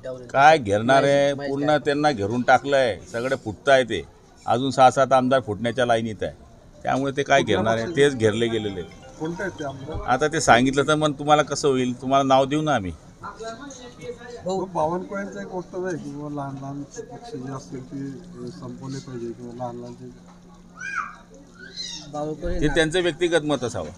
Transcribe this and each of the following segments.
त्यावर काय घेरणार आहे? पूर्ण त्यांना घेरून टाकलंय, सगळे फुटताय ते. अजून 6-7 आमदार फुटण्याच्या लाईनीत आहे. त्यामुळे ते काय घेरणार आहे? तेच घेरले गेलेले. कोणते आहेत ते आमदार? आता ते सांगितलं तर मग तुम्हाला कसं होईल? तुम्हाला नाव देऊ ना आम्ही. बावनकुळेंचं एक वक्तव्य आहे की बाबा लहान लहान पक्ष जे असतील ते संपवले पाहिजे किंवा लहान लहान बावनकुळे ते त्यांचं व्यक्तिगत मत असावं.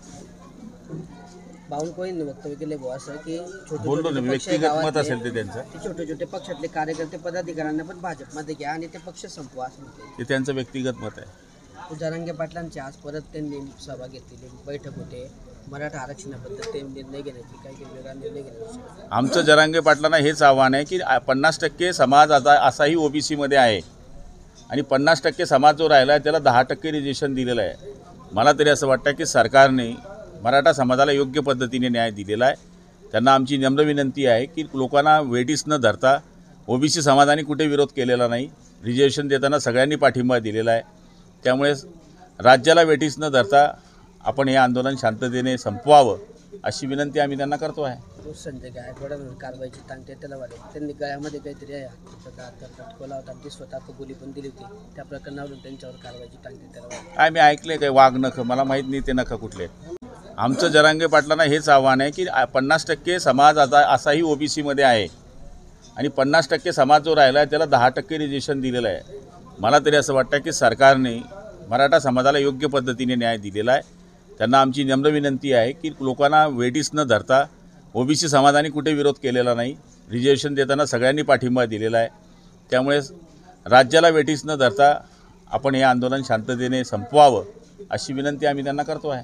बावनकुळेंनी वक्तव्य केले बुवा असं की बोललो ना, व्यक्तिगत मत असेल ते त्यांचं. ते छोटे छोटे पक्षातले कार्यकर्ते पदाधिकाऱ्यांना पण भाजपमध्ये घ्या आणि ते पक्ष संपवा असं म्हटले. ते त्यांचं व्यक्तिगत मत आहे. जरांगे पाटलांची आज परत त्यांनी सभा घेतलेली, बैठक होते. मराठा आरक्षणाबद्दल ते निर्णय घेण्याची काही वेगळा निर्णय घेण्याची. आमचं जरांगे पाटलांना हेच आव्हान आहे की 50% समाज आता असाही ओबीसीमध्ये आहे आणि 50% समाज जो राहिला आहे त्याला 10% रिजर्वेशन दिलेलं आहे. मला तरी असं वाटतं की सरकारने मराठा समाजाला योग्य पद्धतीने न्याय दिलेला आहे. त्यांना आमची नम्र विनंती आहे की लोकांना वेटीस न धरता ओबीसी समाजाने कुठे विरोध केलेला नाही. रिजर्वेशन देताना सगळ्यांनी पाठिंबा दिलेला आहे. त्यामुळे राज्याला वेटीस न धरता आपण हे आंदोलन शांततेने संपवावं अशी विनंती आम्ही त्यांना करतो आहे. संजय गायकवाडांवर कारवाईची तांत्या त्याला वाढेल. त्यांनी गळ्यामध्ये काहीतरी लटकवला होता, ती स्वतः कबुली पण दिली होती. त्या प्रकरणावरून त्यांच्यावर कारवाईची तांत्या त्याला वाढेल. काय मी ऐकले काय वाघ नख? मला माहीत नाही ते नख कुठले. आमचं जरांगे पाटलांना हेच आव्हान आहे की 50% समाज आता असाही ओबीसीमध्ये आहे आणि 50% समाज जो राहिला आहे त्याला 10% रिजर्वेशन दिलेलं आहे. मला तरी असं वाटतं की सरकारने मराठा समाजाला योग्य पद्धतीने न्याय दिलेला आहे. त्यांना आमची नम्र विनंती आहे की लोकांना वेटीस न धरता ओबीसी समाजाने कुठे विरोध केलेला नाही. रिजर्वेशन देताना सगळ्यांनी पाठिंबा दिलेला आहे. त्यामुळे राज्याला वेटीस न धरता आपण हे आंदोलन शांततेने संपवावं अशी विनंती आम्ही त्यांना करतो आहे.